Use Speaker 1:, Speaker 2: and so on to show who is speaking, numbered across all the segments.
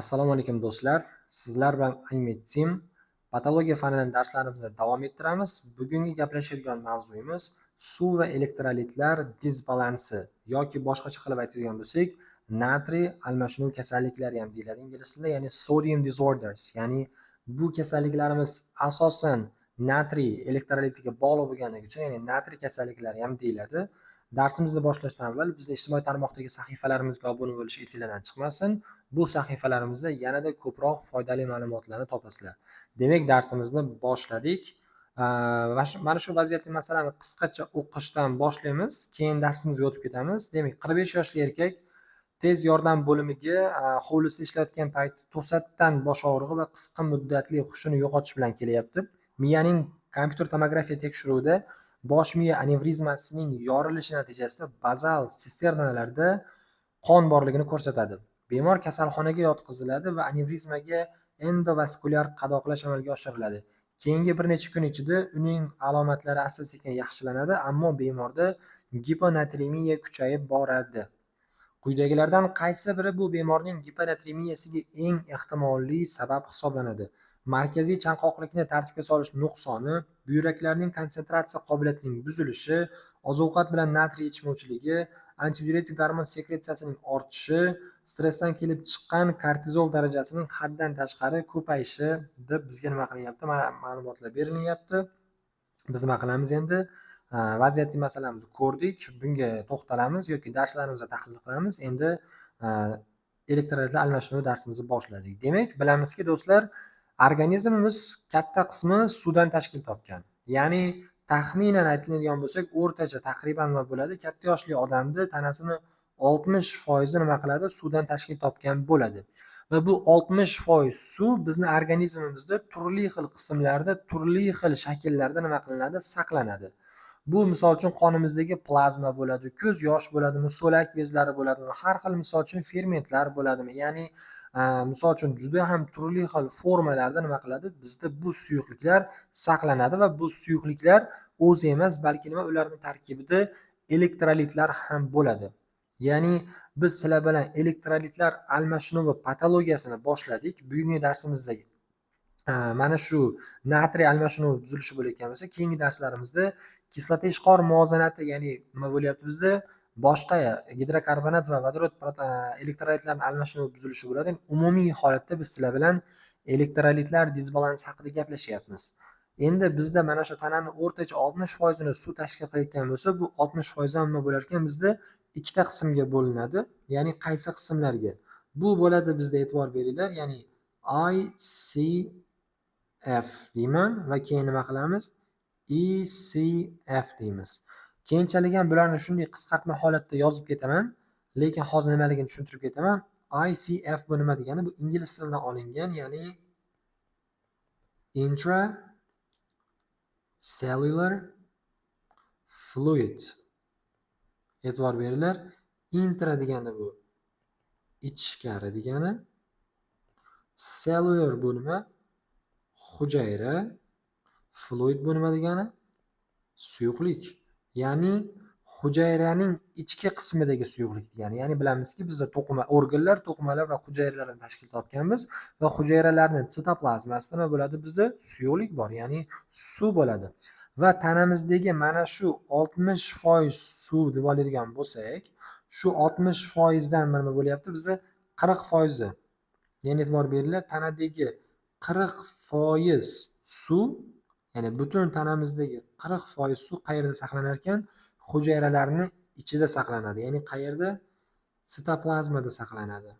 Speaker 1: Assalomu alaykum do'stlar. Sizlar bilan Aymetim patologiya fanidan darslarimizni davom ettiramiz. Bugungi gaplashadigan mavzuyimiz suv va elektrolitlar disbalansi yoki boshqacha qilib aytadigan bo'lsak, natriy almashinuv kasalliklari ham deyiladi ingliz tilida, ya'ni sodium disorders. Ya'ni bu kasalliklarimiz asosan natriy elektrolitiga bog'liq bo'lganligi uchun, ya'ni natriy kasalliklari ham deyiladi. Darsimizni boshlashdan avval bizda ijtimoiy tarmoqdagi sahifalarimizga obuna bo'lish esinglardan chiqmasin. Bu sahifalarimizda yanada ko'proq foydali ma'lumotlarni topasizlar. Demak, darsimizni boshladik. Mana shu vaziyatli masalani qisqacha o'qishdan boshlaymiz, keyin darsimizga o'tib ketamiz. Demak, 45 yoshli erkak tez yordam bo'limiga hovlisida ishlayotgan payti to'satdan bosh og'rig'i va qisqa muddatli hushini yo'qotish bilan kelyapti. Miyaning kompyuter tomografiya tekshiruvida bosh miya anevrizmasining yorilishi natijasida bazal sisternalarda qon borligini ko'rsatadi. Bemor kasalxonaga yotqiziladi va anevrizmaga endovaskulyar qadoqlash amalga oshiriladi. Keyingi bir necha kun ichida uning alomatlari asta-sekin yaxshilanadi, ammo bemorda giponatremiya kuchayib boradi. Quyidagilardan qaysi biri bu bemorning giponatremiyasiga eng ehtimoliy sabab hisoblanadi? Markaziy chanqoqlikni tartibga solish nuqsoni, buyraklarning konsentratsiya qobiliyatining buzilishi, oziq-ovqat bilan natriy yetishmovchiligi, antidiuretik gormon sekretsiyasining ortishi, stressdan kelib chiqqan kortizol darajasining haddan tashqari ko'payishi deb bizga nima qilinyapti? Ma'lumotlar berilyapti. Biz nima qilamiz endi? Vaziyatli masalamizni ko'rdik. Bunga to'xtalamiz yoki darslarimizni tahlil qilamiz. Endi elektrolitlar almashinuvi darsimizni boshladik. Demak, bilamizki do'stlar, organizmimiz katta qismi suvdan tashkil topgan. Ya'ni taxminan aytiladigan bo'lsak, o'rtacha taqriban nima bo'ladi? Katta yoshli odamni tanasini 60% nima qiladi? Suvdan tashkil topgan bo'ladi. Va bu 60% suv bizni organizmimizda turli xil qismlarda, turli xil shakllarda nima qilinadi? Saqlanadi. Bu misol uchun qonimizdagi plazma bo'ladimi, ko'z yosh bo'ladimi, so'lak bezlari bo'ladimi, har xil misol uchun fermentlar bo'ladimi. Ya'ni misol uchun juda ham turli xil formalarda nima qiladi? Bizda bu suyuqliklar saqlanadi va bu suyuqliklar o'zi emas, balki nima, ularning tarkibida elektrolitlar ham bo'ladi. Ya'ni biz sizlar bilan elektrolitlar almashinuvi patologiyasini boshladik. Bugungi darsimizda mana shu natriy almashinuvi buzilishi bo'layotgan bo'lsa, keyingi darslarimizda kislota ishqor muvozanati, ya'ni nima bo'lyapti bizda? Boshqa gidrokarbonat va vodorod elektrolitlarning almashinuvi buzilishi bo'ladi. Umumiy holatda biz sizlar bilan elektrolitlar disbalansi haqida gaplashyapmiz. Endi bizda mana shu tanani o'rtacha 60% ni suv tashkil qilayotgan bo'lsa, bu 60% ham nima bo'lar ekan? Bizda ikkita qismga bo'linadi. Ya'ni qaysi qismlarga? Bu bo'ladi, bizda e'tibor beringlar. Ya'ni ICF deyman va keyin nima qilamiz? ECF deymiz. Keyinchalik ham bularni shunday qisqartma holatda yozib ketaman, lekin hozir nimaligini tushuntirib ketaman. ICF bu nima degani? Bu ingliz tilidan olingan, ya'ni intracellular fluid. E'tibor beringlar. Intra degani bu ichkari degani. Cellular bu nima? Hujayra. Fluid bu nima degani? Suyuqlik. Ya'ni hujayraning ichki qismidagi suyuqlik degani. Ya'ni bilamizki, bizda to'qima organlar, to'qimalar va hujayralardan tashkil topganmiz va hujayralarning sitoplazmasida nima bo'ladi? Bizda suyuqlik bor, ya'ni suv bo'ladi. Va tanamizdagi mana shu 60% suv deb oladigan bo'lsak, shu 60% dan nima bo'lyapti? Bizda 40%. Ya'ni e'tibor beringlar, tanadagi 40% suv, ya'ni butun tanamizdagi 40% suv qayerda saqlanar ekan? Hujayralarning ichida saqlanadi. Ya'ni qayerda? Sitoplazmada saqlanadi.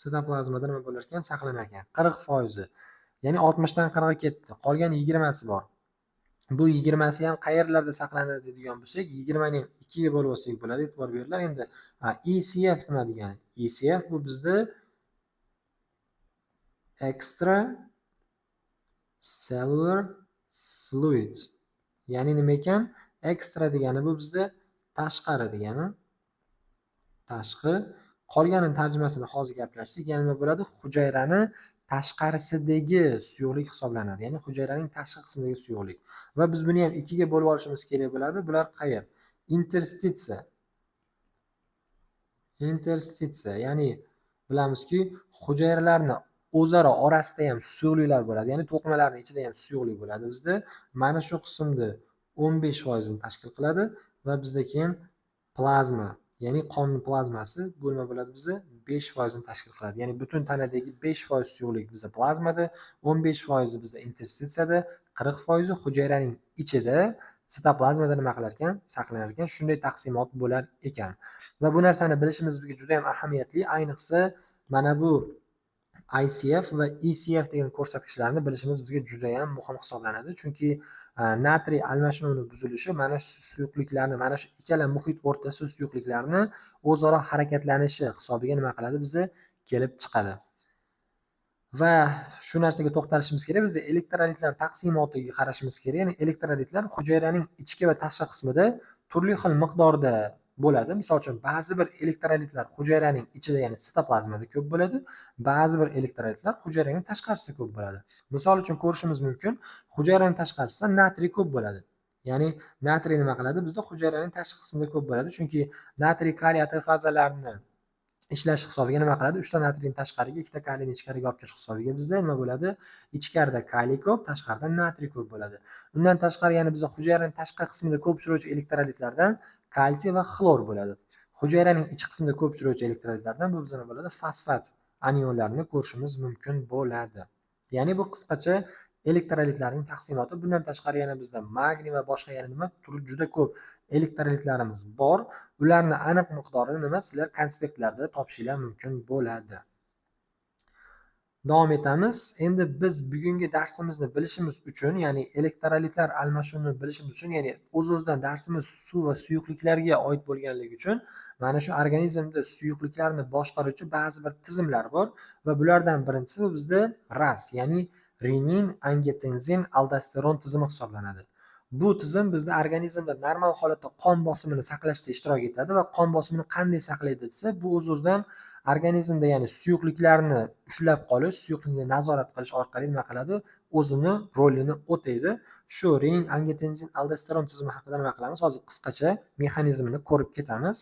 Speaker 1: Sitoplazmada nima bo'lar ekan? Saqlanar ekan. 40%. Ya'ni 60 dan 40 ga ketdi. Qolgan 20 si bor. Bu 20 si ham qayerlarda saqlanadi deydigan bo'lsak, 20 ni 2 ga bo'lib olsak bo'ladi. E'tibor beringlar. Endi ECF nima degani? ECF bu bizda extra cellular fluid. Ya'ni nima ekan? Extra degani bu bizda tashqari degani. Tashqi. Qolganini tarjimasini hozir gaplashsak, ya'ni nima bo'ladi? Hujayrani tashqarisidagi suyuqlik hisoblanadi. Ya'ni hujayraning tashqi qismidagi suyuqlik. Va biz buni ham 2 ga bo'lib olishimiz kerak bo'ladi. Bular qayer? Interstitsiya. Interstitsiya, ya'ni bilamizki, hujayralarni o'zaro orasida ham suyuqliklar bo'ladi, ya'ni to'qimalarning ichida ham suyuqlik bo'ladi bizda. Mana shu qismni 15% ni tashkil qiladi va bizda keyin plazma, ya'ni qon plazmasi bu nima bo'ladi bizda 5% ni tashkil qiladi. Ya'ni butun tanadagi 5% suyuqlik bizda plazmada, 15% bizda interstitsiyada, 40% hujayraning ichida sitoplazmada nima qilar ekan, saqlanar ekan. Shunday taqsimot bo'lar ekan. Va bu narsani bilishimiz bizga juda ham ahamiyatli. Ayniqsa mana bu ICF va ECF degan ko'rsatkichlarni bilishimiz bizga juda ham muhim hisoblanadi. Chunki natriy almashinuvi buzilishi mana shu suyuqliklarni, mana shu ikkala muhit o'rtasida suyuqliklarni o'zaro harakatlanishi hisobiga nima qiladi, bizda kelib chiqadi. Va shu narsaga to'xtalishimiz kerak. Bizda elektrolitlar taqsimotiga qarashimiz kerak. Ya'ni elektrolitlar hujayraning ichki va tashqi qismida turli xil miqdorda bo'ladi. Misol uchun, ba'zi bir elektrolitlar hujayraning ichida, ya'ni sitoplazmada ko'p bo'ladi. Ba'zi bir elektrolitlar hujayraning tashqarisida ko'p bo'ladi. Misol uchun ko'rishimiz mumkin, hujayraning tashqarisida natriy ko'p bo'ladi. Ya'ni natriy nima qiladi? Bizda hujayraning tashqi qismida ko'p bo'ladi. Chunki natriy kaliy atofazalarini ishlash hisobiga nima qiladi? 3 ta natriyni tashqariga, 2 ta kaliyni ichkariga olib kirish hisobiga bizda nima bo'ladi? Ichkarida kaliy ko'p, tashqarida natriy ko'p bo'ladi. Undan tashqari yana bizda hujayraning tashqi qismida ko'p uchrovchi elektrolitlardan kalsiy va xlor bo'ladi. Hujayraning ichki qismida ko'p uchrovchi elektrolitlardan bu bizda nima bo'ladi? Fosfat anionlarini ko'rishimiz mumkin bo'ladi. Ya'ni bu qisqacha elektrolitlarning taqsimoti. Bundan tashqari yana bizda magniy va boshqa yana nima juda ko'p elektrolitlarimiz bor. Ularni aniq miqdorini nima sizlar konspektlarda topishingiz mumkin bo'ladi. Davom etamiz. Endi biz bugungi darsimizni bilishimiz uchun, ya'ni elektrolitlar almashinuvini bilishimiz uchun, ya'ni o'z-o'zidan darsimiz suv va suyuqliklarga oid bo'lganligi uchun mana shu organizmda suyuqliklarni boshqaruvchi ba'zi bir tizimlar bor va bulardan birinchisi bizda RAS, ya'ni renin, angiotensin, aldosteron tizimi hisoblanadi. Bu tizim bizda organizmda normal holatda qon bosimini saqlashda ishtirok etadi va qon bosimini qanday saqlaydi desa, bu o'z-o'zidan organizmda, ya'ni suyuqliklarni ushlab qolish, suyuqlikni nazorat qilish orqali nima qiladi? O'zini rolini o'taydi. Shu renin, angiotensin, aldosteron tizimi haqida nima qilamiz? Hozir qisqacha mexanizmini ko'rib ketamiz.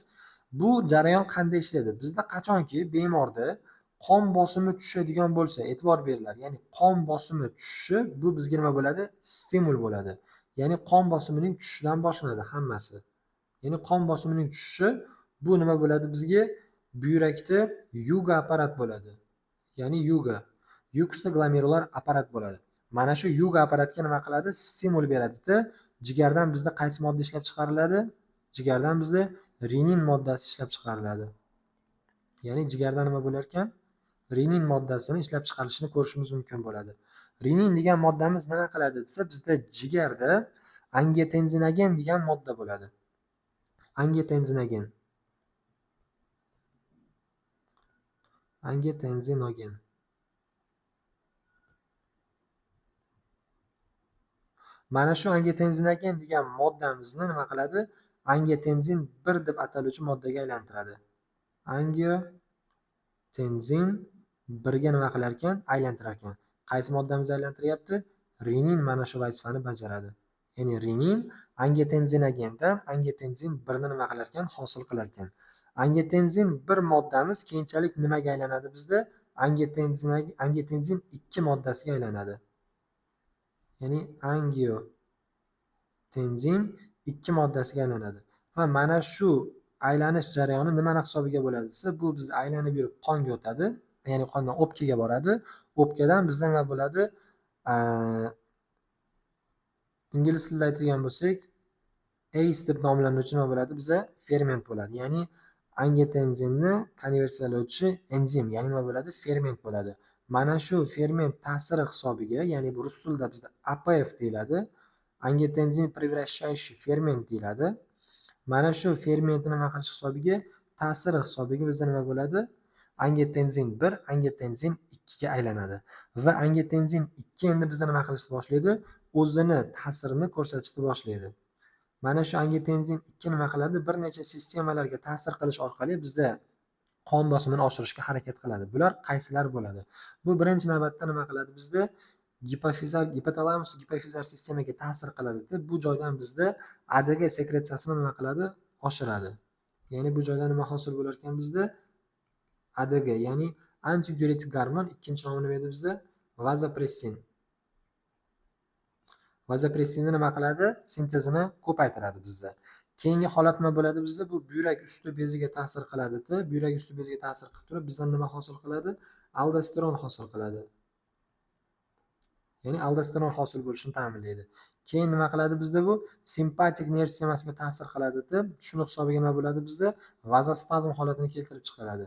Speaker 1: Bu jarayon qanday ishlaydi? Bizda qachonki bemorda qon bosimi tushadigan bo'lsa, e'tibor beringlar. Ya'ni qon bosimi tushishi bu bizga nima bo'ladi? Stimul bo'ladi. Ya'ni qon bosimining tushishidan boshlanadi hammasi. Ya'ni qon bosimining tushishi bu nima bo'ladi bizga? Buyrakda yuga apparat bo'ladi. Ya'ni yuga, yuxtaglomerular apparat bo'ladi. Mana shu yuga apparatga nima qiladi? Stimul beradi-da. Jigardan bizda qaysi modda ishlab chiqariladi? Jigardan bizda renin moddasi ishlab chiqariladi. Ya'ni jigarda nima bo'lar ekan? Renin moddasini ishlab chiqarilishini ko'rishimiz mumkin bo'ladi. Renin degan moddamiz nima qiladi desa, bizda jigarda angiotensinogen degan modda bo'ladi. Angiotensinogen. Angiotensinogen. Mana shu angiotensinogen degan moddamizni nima qiladi? Angiotensin 1 deb ataluvchi moddaga aylantiradi. Angiotensin 1 ga nima qilar ekan? Aylantirar ekan. Qaysi moddamizni aylantiryapti? Renin mana shu vazifani bajaradi. Ya'ni renin angiotensinogendan angiotensin 1 ni nima qilar ekan? Hosil qilar ekan. Angiotensin 1 moddamiz keyinchalik nimaga aylanadi bizda? Angiotensin 2 moddasiga aylanadi. Ya'ni angiotensin 2 moddasiga aylanadi. Va mana shu aylanish jarayoni nimani hisobiga bo'ladi desa, bu bizda aylanib yurib qonga o'tadi. Ya'ni qondan o'pkaga boradi. O'pkadan bizda nima bo'ladi? Ingliz tilida aytadigan bo'lsak, ACE deb nomlanuvchi nima bo'ladi? Bizda ferment bo'ladi. Ya'ni angiotensinni konversiyalovchi enzim, ya'ni nima bo'ladi? Ferment bo'ladi. Mana shu ferment ta'siri hisobiga, ya'ni bu rus tilida bizda APF deyiladi. Angiotensin превращающий ferment deyiladi. Mana shu fermentni nima qilish hisobiga, ta'siri hisobiga bizda nima bo'ladi? Angiotensin 1 angiotensin 2 ga aylanadi. Va angiotensin 2 endi bizda nima qilishni boshlaydi? O'zini ta'sirini ko'rsatishni boshlaydi. Mana shu angiotensin 2 nima qiladi? Bir necha sistemalarga ta'sir qilish orqali bizda qon bosimini oshirishga harakat qiladi. Bular qaysilar bo'ladi? Bu birinchi navbatda nima qiladi bizda? Gipotalamus gipofizar sistemaga ta'sir qiladi. Bu joydan bizda ADG sekretsiyasini nima qiladi? Oshiradi. Ya'ni bu joydan nima hosil bo'lar ekan bizda? ADG, ya'ni Antidiuretik gormon ikkinchi nomi nima edi bizda? Vazopressin. Vazopressinni nima qiladi? Sintezini ko'paytiradi bizda. Keyingi holat nima bo'ladi bizda? Bu buyrak usti beziga ta'sir qiladi-da. Buyrak usti beziga ta'sir qilib turib, bizdan nima hosil qiladi? Aldosteron hosil qiladi. Ya'ni aldosteron hosil bo'lishini ta'minlaydi. Keyin nima qiladi bizda bu? Simpatik nerv sistemasiga ta'sir qiladi-da. Shuni hisobiga nima bo'ladi bizda? Vazospazm holatini keltirib chiqaradi.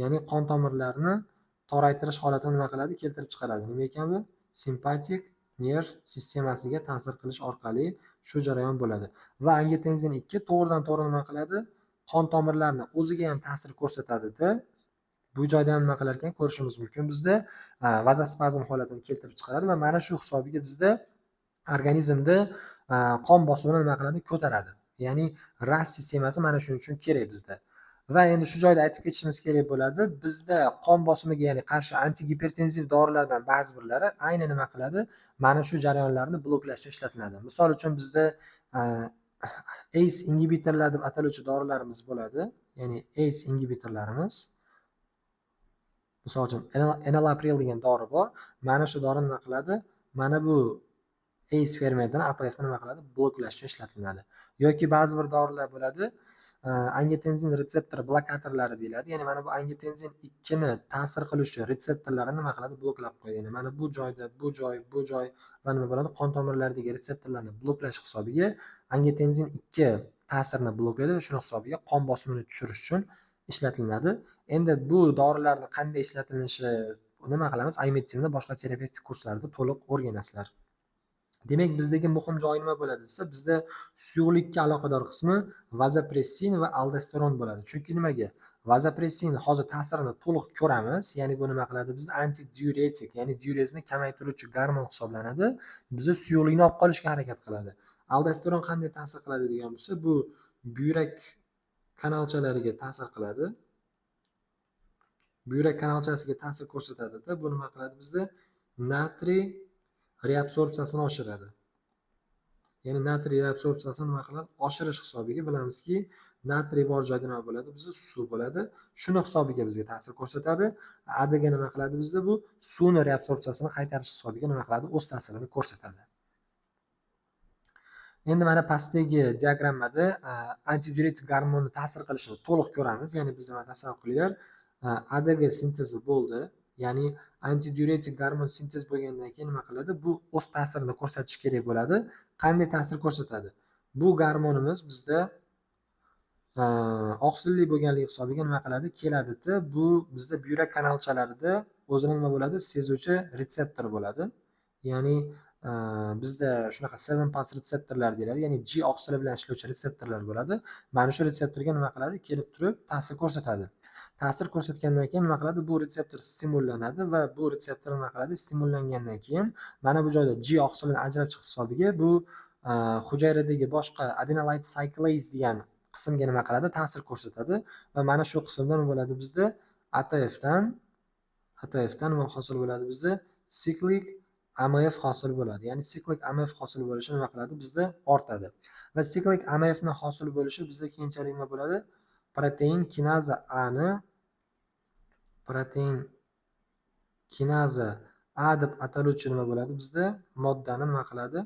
Speaker 1: Ya'ni qon tomirlarini toraytirish holatini nima qiladi? Keltirib chiqaradi. Nima ekan bu? Simpatik nerv sistemasiga ta'sir qilish orqali shu jarayon bo'ladi. Va angiotensin 2 to'g'ridan-to'g'ri nima qiladi? Qon tomirlarini o'ziga ham ta'sir ko'rsatadi-da. Bu joyda ham nima qilar ekan ko'rishimiz mumkin bizda vazospazm holatini keltirib chiqaradi va mana shu hisobiga bizda organizmda qon bosimini nima qiladi? Ko'taradi. Ya'ni ras sistemasi mana shuning uchun kerak bizda. Va endi shu joyda aytib ketishimiz kerak bo'ladi. Bizda qon bosimiga ya'ni qarshi antigipertenziv dorilardan ba'zi birlari ayni nima qiladi? Mana shu jarayonlarni bloklashda ishlatiladi. Misol uchun bizda ACE inhibitorlar deb ataluvchi dorilarimiz bo'ladi. Ya'ni ACE inhibitorlarimiz. Misol uchun enalapril degan dori bor. Mana shu dori nima qiladi? Mana bu ACE fermentini APFni nima qiladi? Bloklashga ishlatiladi. Yoki ba'zi bir dorilar bo'ladi, angiotensin retseptor blokatorlari deyiladi. Ya'ni mana bu angiotensin 2 ni ta'sir qiluvchi retseptorlarni nima qiladi? Bloklab qo'yadi. Ya'ni mana bu joyda, bu joy va nima bo'ladi? Qon tomirlaridagi retseptorlarni bloklash hisobiga angiotensin 2 ta'sirini bloklaydi va shuning hisobiga qon bosimini tushirish uchun ishlatiladi. Endi bu dorilarni qanday ishlatilinishi nima qilamiz? iMedicine boshqa terapevtik kurslarda to'liq o'rganasizlar. Demak, bizdagi muhim joyi nima bo'ladi desa, bizda suyuqlikka aloqador qismi vazopressin va aldosteron bo'ladi. Chunki nimaga? Vazopressin hozir ta'sirini to'liq ko'ramiz. Ya'ni bu nima qiladi? Bizda antidiuretik, ya'ni diurezni kamaytiruvchi gormon hisoblanadi. Bizni suyuqlikni olib qolishga harakat qiladi. Aldosteron qanday ta'sir qiladi degan bo'lsa, bu buyrak kanalchalariga ta'sir qiladi. Buyrak kanalchasiga ta'sir ko'rsatadi-da. Bu nima qiladi bizda? Natriy reabsorpsiyasini oshiradi. Ya'ni natriy reabsorpsiyasini nima qiladi? Oshirish hisobiga bilamizki, natriy bor joyda nima bo'ladi? Bizda suv bo'ladi. Shuni hisobiga bizga ta'sir ko'rsatadi. ADG nima qiladi bizda? Bu suvni reabsorpsiyasini qaytarish hisobiga nima qiladi? O'z ta'sirini ko'rsatadi. Endi mana pastdagi diagrammada antidiuretik gormonni ta'sir qilishini to'liq ko'ramiz. Ya'ni biz nima tasavvur qilinglar, ADG sintezi bo'ldi. Ya'ni antidiuretik gormon sintez bo'lgandan keyin nima qiladi? Bu o'z ta'sirini ko'rsatish kerak bo'ladi. Qanday ta'sir ko'rsatadi? Bu gormonimiz bizda oqsilli bo'lganligi hisobiga nima qiladi? Keladi-da. Bu bizda buyrak kanalchalarida o'zini nima bo'ladi? Sezuvchi retseptor bo'ladi. Ya'ni bizda shunaqa 7-pas retseptorlar deyiladi. Ya'ni G oqsili bilan ishlovchi retseptorlar bo'ladi. Mana shu retseptorga nima qiladi? Kelib turib ta'sir ko'rsatadi. Ta'sir ko'rsatgandan keyin nima qiladi? Bu retseptor stimullanadi va bu retseptor nima qiladi? Stimullangandan keyin mana bu joyda G oqsilini ajrab chiqish hisobiga bu hujayradagi boshqa adenylyte cyclase degan qismga nima qiladi? Ta'sir ko'rsatadi va mana shu qismda nima bo'ladi bizda? ATFdan nima hosil bo'ladi bizda? Siklik AMF hosil bo'ladi. Ya'ni siklik AMF hosil bo'lishi nima qiladi? Bizda ortadi. Va siklik AMF ning hosil bo'lishi bizda keyinchalik nima bo'ladi? Protein kinaza A deb ataluvchi nima bo'ladi? Bizda moddani nima qiladi?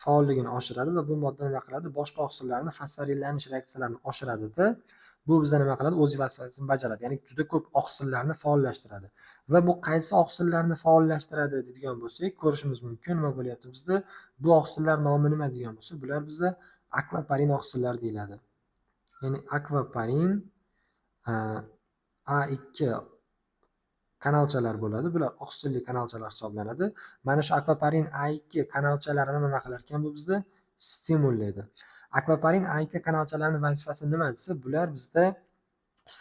Speaker 1: Faolligini oshiradi va bu modda nima qiladi? Boshqa oqsillarni fosforillanish reaksiyalarini oshiradi-da. Bu bizda nima qiladi? O'z vazifasini bajaradi. Ya'ni juda ko'p oqsillarni faollashtiradi. Va bu qaysi oqsillarni faollashtiradi degan bo'lsak, ko'rishimiz mumkin nima bo'lyapti bizda? Bu oqsillar nomi nima degan bo'lsa, bular bizda akvaparin oqsillar deyiladi. Ya'ni akvaparin A2 kanalchalar bo'ladi. Bular oqsilli kanalchalar hisoblanadi. Mana shu akvaparin A2 kanalchalarini nima qilar ekan bu bizda? Stimullaydi. Akvaparin A2 kanalchalarining vazifasi nima desa, bular bizda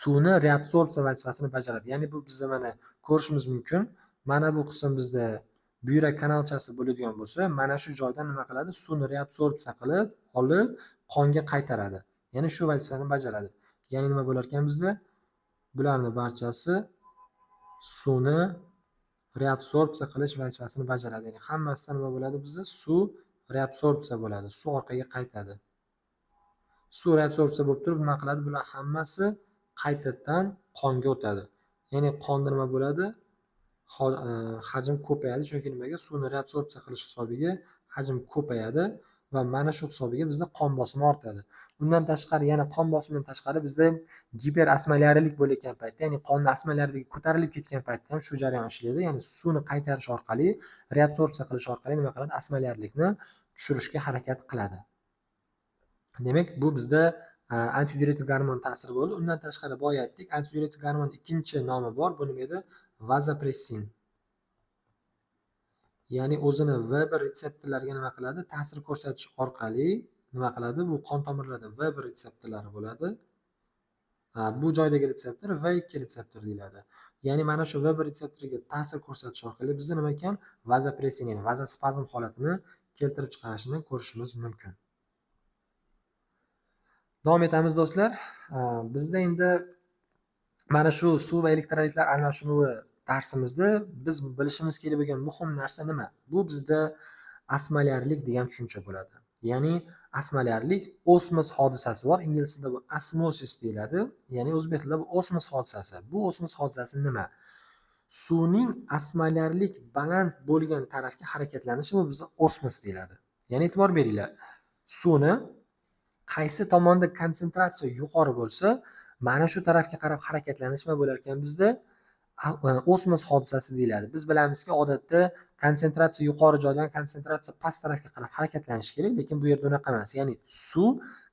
Speaker 1: suvni reabsorpsiya vazifasini bajaradi. Ya'ni bu bizda mana ko'rishimiz mumkin. Mana bu qism bizda buyrak kanalchasi bo'ladigan bo'lsa, mana shu joydan nima qiladi? Suvni reabsorpsiya qilib, olib qonga qaytaradi. Ya'ni shu vazifani bajaradi. Ya'ni nima bo'lar ekan bizda? Bularning barchasi suvni reabsorpsiya qilish vazifasini bajaradi. Ya'ni hammasidan nima bo'ladi bizda? Suv reabsorpsiya bo'ladi. Suv orqaga qaytadi. Suv reabsorpsiya bo'lib turib nima qiladi? Bular hammasi qaytadan qonga o'tadi. Ya'ni qonda nima bo'ladi? Hajm ko'payadi. Chunki nimaga? Suvni reabsorpsiya qilish hisobiga hajm ko'payadi va mana shu hisobiga bizda qon bosimi ortadi. Undan tashqari yana qon bosimidan tashqari bizda giperosmolarilik bo'layotgan paytda, ya'ni qonni osmolaridagi ko'tarilib ketgan paytda ham shu jarayon ishlaydi. Ya'ni suvni qaytarish orqali, reabsorpsiya qilish orqali nima qiladi? Osmolarilikni tushirishga harakat qiladi. Demak, bu bizda antidiuretik gormon ta'siri bo'ldi. Undan tashqari boya aytdik, antidiuretik gormon ikkinchi nomi bor. Bu nima edi? Vazopressin. Ya'ni o'zini V1 retseptorlariga nima qiladi? Ta'sir ko'rsatish orqali nima qiladi? Bu qon tomirlarida V1 retseptorlari bo'ladi. Bu joydagi retseptor V2 retseptor deyiladi. Ya'ni mana shu V1 retseptoriga ta'sir ko'rsatish orqali bizda nima ekan? Vazopressin, ya'ni vazospazm holatini keltirib chiqarishini ko'rishimiz mumkin. Davom etamiz do'stlar. Bizda endi mana shu suv va elektrolitlar almashinuvi darsimizda biz bilishimiz kerak bo'lgan muhim narsa nima? Bu bizda osmolarlik degan tushuncha bo'ladi. Ya'ni osmolarlik osmos hodisasi bor. Ingliz tilida bu osmosis deyiladi. Ya'ni o'zbek tilida bu osmos hodisasi. Bu osmos hodisasi nima? Suvning osmolarlik baland bo'lgan tarafga harakatlanishi bu bizda osmos deyiladi. Ya'ni e'tibor beringlar. Suvni qaysi tomonda konsentratsiya yuqori bo'lsa, mana shu tarafga qarab harakatlanish nima bo'lar ekan bizda? Osmos hodisasi deyiladi. Biz bilamizki, odatda konsentratsiya yuqori joydan konsentratsiya past tarafga qarab harakatlanish kerak, lekin bu yerda unaqa emas. Ya'ni suv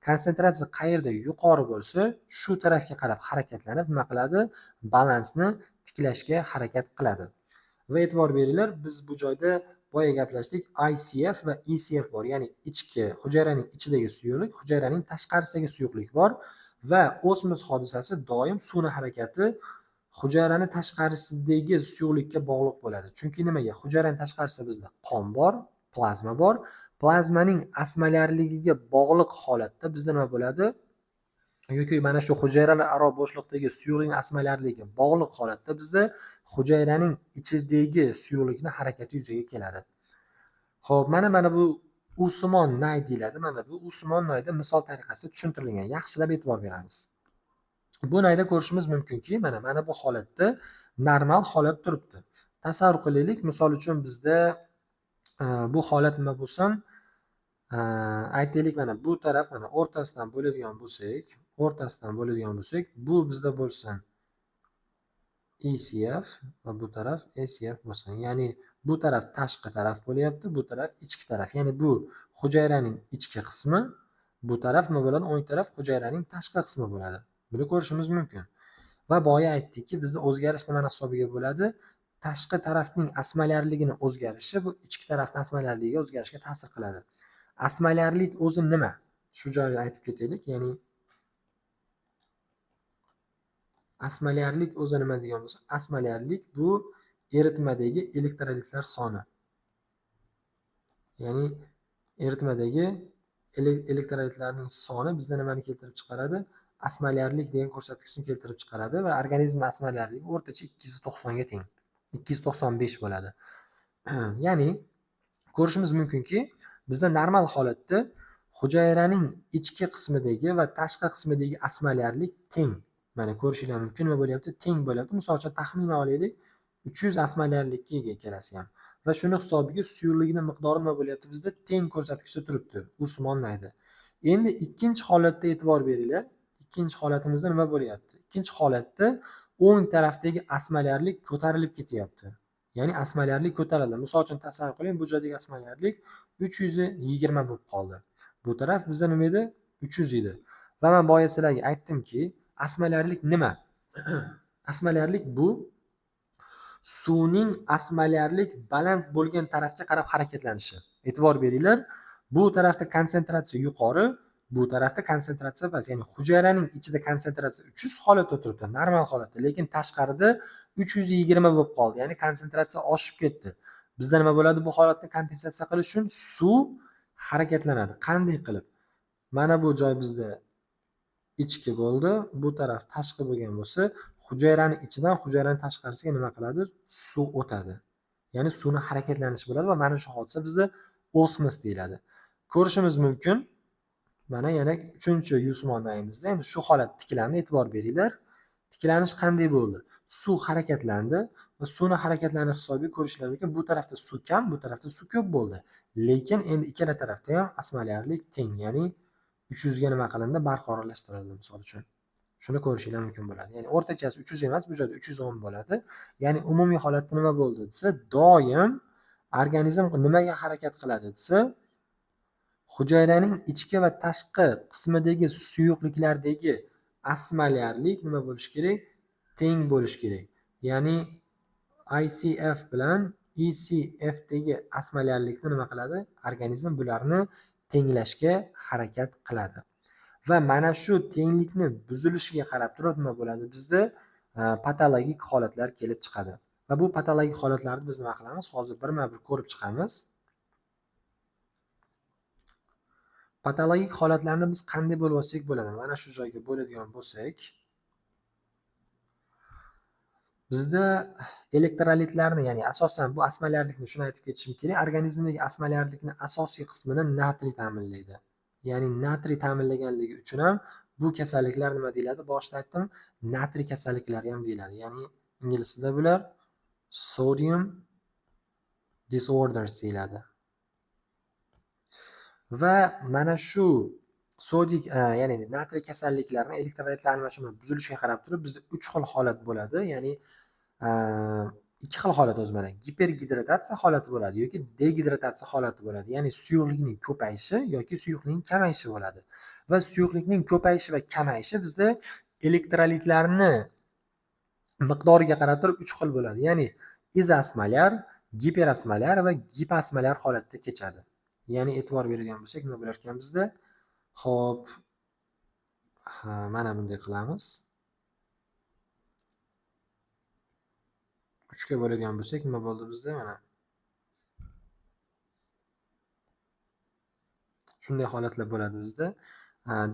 Speaker 1: konsentratsiya qayerda yuqori bo'lsa, shu tarafga qarab harakatlanib nima qiladi? Balansni tiklashga harakat qiladi. Va e'tibor beringlar, biz bu joyda boya gaplashdik, ICF va ECF bor. Ya'ni ichki hujayraning ichidagi suyuqlik, hujayraning tashqarisidagi suyuqlik bor va osmos hodisasi doim suvning harakati hujayraning tashqarisidagi suyuqlikka bog'liq bo'ladi. Chunki nimaga? Hujayraning tashqarisida bizda qon bor, plazma bor. Plazmaning osmolarligiga bog'liq holatda bizda nima bo'ladi? Yoki mana shu hujayralar aro bo'shliqdagi suyuqlikning osmolarligi bog'liq holatda bizda hujayraning ichidagi suyuqlikning harakati yuzaga keladi. Xo'p, mana bu Usmon nay deyiladi. Mana bu Usmon nayda misol tariqasida tushuntirilgan. Yaxshilab e'tibor beramiz. Bu nayda ko'rishimiz mumkinki, mana bu holatda normal holat turibdi. Tasavvur qilaylik, misol uchun bizda bu holat nima bo'lsin? Aytaylik, mana bu taraf mana o'rtasidan bo'ladigan bo'lsak, bu bizda bo'lsin ECF va bu taraf ACF bo'lsin. Ya'ni bu taraf tashqi taraf bo'lyapti, bu taraf ichki taraf. Ya'ni bu hujayraning ichki qismi, bu taraf nima bo'ladi? O'ng taraf hujayraning tashqi qismi bo'ladi. Buni ko'rishimiz mumkin. Va boya aytdikki, bizda o'zgarish nimani hisobiga bo'ladi? Tashqi tarafning osmolarligini o'zgarishi bu ichki tarafning osmolarligiga o'zgarishga ta'sir qiladi. Osmolarlik o'zi nima? Shu joyda aytib ketaylik. Ya'ni osmolarlik o'zi nima degan bo'lsa, osmolarlik bu eritmadagi elektrolitlar soni. Ya'ni eritmadagi elektrolitlarning soni bizda nimani keltirib chiqaradi? Osmolarlik degan ko'rsatkichni keltirib chiqaradi va organizm osmolarligi o'rtacha 290 ga teng. 295 bo'ladi. Ya'ni ko'rishimiz mumkinki, bizda normal holatda hujayraning ichki qismidagi va tashqi qismidagi osmolarlik teng. Mana ko'rishinglar mumkin, nima bo'lyapti? Teng bo'lyapti. Misol uchun taxminan olaylik, 300 osmolarlikka ega ikkalasi ham. Va shuni hisobiga suyuqlikning miqdori nima bo'lyapti? Bizda teng ko'rsatkichda turibdi. Usmon naydi. Endi ikkinchi holatda e'tibor beringlar. Ikkinchi holatimizda nima bo'lyapti? Ikkinchi holatda o'ng tarafdagi osmolarlik ko'tarilib ketyapti. Ya'ni osmolarlik ko'tarildi. Misol uchun tasavvur qiling, bu joydagi osmolarlik 320 bo'lib qoldi. Bu taraf bizda nima edi? 300 edi. Va men boya sizlarga aytdimki, osmolarlik nima? Osmolarlik bu suvning osmolarlik baland bo'lgan tarafga qarab harakatlanishi. E'tibor beringlar, bu tarafda konsentratsiya yuqori, bu tarafda konsentratsiya past. Ya'ni hujayraning ichida konsentratsiya 300 holatda turibdi, normal holatda, lekin tashqarida 320 bo'lib qoldi. Ya'ni konsentratsiya oshib ketdi. Bizda nima bo'ladi? Bu holatni kompensatsiya qilish uchun suv harakatlanadi. Qanday qilib? Mana bu joy bizda ichki bo'ldi, bu taraf tashqi bo'lgan bo'lsa, hujayraning ichidan hujayraning tashqarisiga nima qiladi? Suv o'tadi. Ya'ni suvning harakatlanishi bo'ladi va mana shu hodisa bizda osmos deyiladi. Ko'rishimiz mumkin. Mana yana 3-chi Usmon nayimizda endi shu holat tiklandi, e'tibor beringlar. Tiklanish qanday bo'ldi? suv harakatlandi va suvni harakatlanish hisobiga ko'rishlar mumkin, bu tarafda suv kam, bu tarafda suv ko'p bo'ldi. Lekin endi ikkala tarafda ham osmolarlik teng, ya'ni 300 ga nima qilindi? Barqarorlashtirildi misol uchun. Shuni ko'rishinglar mumkin bo'ladi. Ya'ni o'rtachasi 300 emas, bu joyda 310 bo'ladi. Ya'ni umumiy holatda nima bo'ldi desa, doim organizm nimaga harakat qiladi desa, hujayraning ichki va tashqi qismidagi suyuqliklardagi osmolarlik nima bo'lishi kerak? Teng bo'lishi kerak. Ya'ni ICF bilan ECFdagi osmolarlikni nima qiladi? Organizm bularni tenglashga harakat qiladi. Va mana shu tenglikni buzilishiga qarab turib nima bo'ladi? Bizda patologik holatlar kelib chiqadi. Va bu patologik holatlarni biz nima qilamiz? Hozir birma-bir ko'rib chiqamiz. Patologik holatlarni biz qanday bo'lib olsak bo'ladi? Mana shu joyga bo'ladigan bo'lsak, bizda elektrolitlarni, ya'ni asosan bu osmolarlikni shuni aytib ketishim kerak. Organizmdagi osmolarlikni asosiy qismini natriy ta'minlaydi. Ya'ni natriy ta'minlaganligi uchun ham bu kasalliklar nima deyiladi? Boshida aytdim, natriy kasalliklari ham deyiladi. Ya'ni ingliz tilida bular sodium disorders deyiladi. Va mana shu sodik, ya'ni natriy kasalliklarini elektrolitlar almashinuvi buzilishiga qarab turib bizda 3 xil holat bo'ladi. Ya'ni 2 xil holat o'zi mana gipergidratatsiya holati bo'ladi yoki degidratatsiya holati bo'ladi. Ya'ni suyuqlikning ko'payishi yoki suyuqlikning kamayishi bo'ladi. Va suyuqlikning ko'payishi va kamayishi bizda elektrolitlarni miqdoriga qarab turib 3 xil bo'ladi. Ya'ni izosmolar, giperosmolar va giposmolar holatda kechadi. Ya'ni e'tibor beradigan bo'lsak, nima bo'lar ekan bizda? Xo'p, mana bunday qilamiz. 3 ga bo'ladigan bo'lsak, nima bo'ldi bizda? Mana shunday holatlar bo'ladi bizda.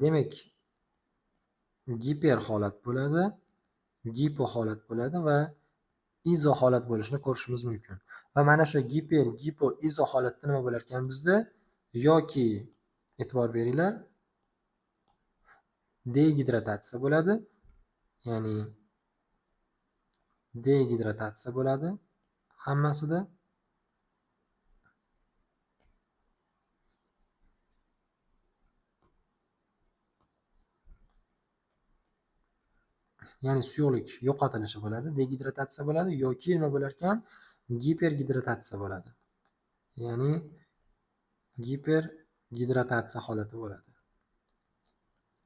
Speaker 1: Demak, giper holat bo'ladi, gipo holat bo'ladi va izo holat bo'lishini ko'rishimiz mumkin. Va mana shu giper, gipo, izo holatda nima bo'lar ekan bizda? Yoki e'tibor beringlar, degidratatsiya bo'ladi. Ya'ni degidratatsiya bo'ladi hammasida. Ya'ni suyuqlik yo'qotilishi bo'ladi, degidratatsiya bo'ladi yoki nima bo'lar ekan? Gipergidratatsiya bo'ladi. Ya'ni gipergidratatsiya holati bo'ladi.